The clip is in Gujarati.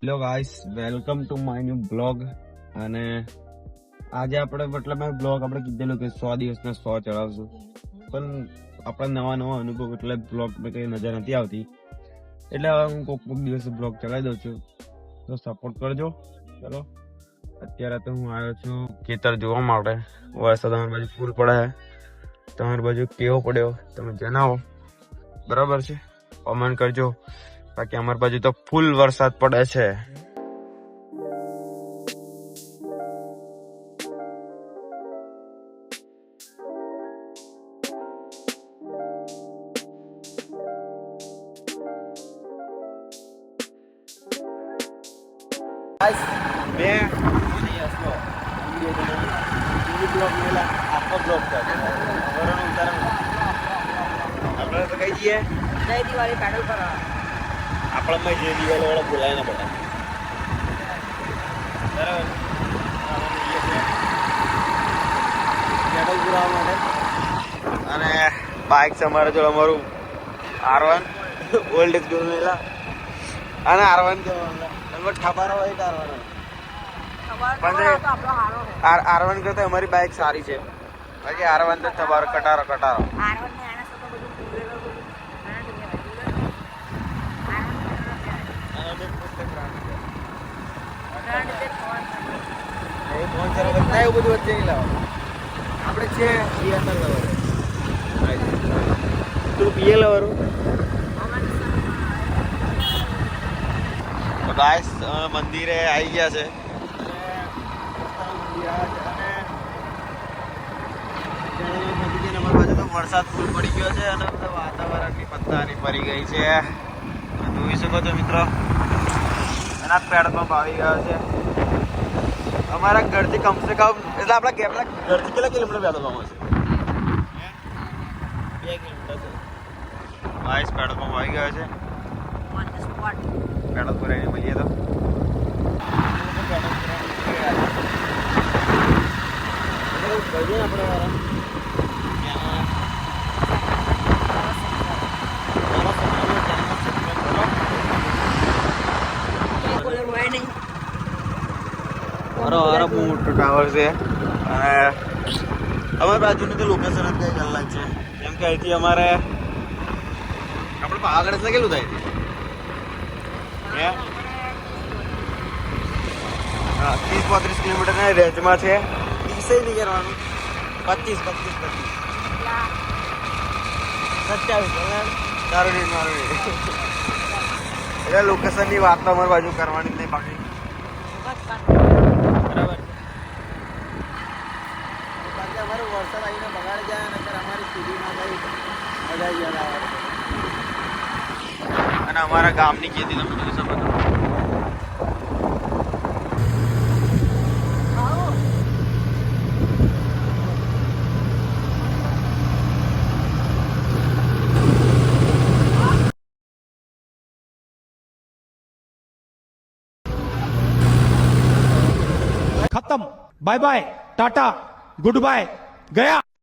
Hello guys, welcome to my new blog. અને આજે આપણે મતલબ બ્લોગ આપણે કીધેલું કે 100 દિવસના 100 ચડાવશું, પણ આપણા નવા અનુભવ એટલે બ્લોગ મેં કઈ નજર નથી આવતી, એટલે હવે હું કોક દિવસે બ્લોગ ચડાવી દઉં છું, તો સપોર્ટ કરજો. ચલો, અત્યારે તો હું આવ્યો છું ખેતર જોવા માટે. વરસાદ અમારી બાજુ ફૂલ પડે છે, તમારી બાજુ કેવો પડ્યો તમે જણાવો. બરાબર છે, કોમેન્ટ કરજો. બાકી અમારી બાજુ તો ફૂલ વરસાદ પડે છે. આપણે તો કઈ જઈએ દિવાળી પેડલ પર આપણામાં જે દિવાળી વાળા બોલાય ને બધા બરાબર પેડલ પુરાવા માટે. અને બાઇક છે અમારે જો અમારું R1 ઓલ્ડ એક્સપ્લોરેલા અને R1 કેવા ખબર હોય કે R1 કરતા અમારી બાઇક સારી છે. બાકી R1 તો તમારો કટારો એવું બધું વચ્ચે નહીં લાવવાનું. આપણે છે તું પીએ લવાનું. તો ગાઈસ મંદિરે આવી ગયા છે. વરસાદ ફૂલ પડી ગયો છે અને વાતાવરણની પત્તાની પડી ગઈ છે. જોઈ શકો છો મિત્રો, એના પેડ પંપ આવી ગયો છે અમારા ઘરથી. કમસે કમ એટલે આપણા ઘરથી કેટલા કિલોમીટર પેટ્રોલ પંપ હશે? 2 કિલોમીટર છે. ગાઈસ પેટ્રોલ પંપ આવી ગયો છે. પેટ્રોલ પુરાઈને મળીએ તો આપણે મોટું ટાવર છે. અને અમારી બાજુની તો લોકેશન જ કઈ અલગ છે, કેમ કે અહીંથી અમારે આપણે આગળ એટલે કેટલું થાય 30-35 કિલોમીટરના રેન્જમાં છે. 30 નહીં કરવાનું, 25 27 મારું એટલે લોકેશનની વાત તો અમારી બાજુ કરવાની જ નહીં. બાકી બરાબર અમારે વરસાદ આવીને બગાડી જાય અને અમારી સીડીમાં ગઈ મજા આવી. અને અમારા ગામની ખેતી તમે જોઈ શકો છો. खत्म, bye bye, tata, good bye, गया.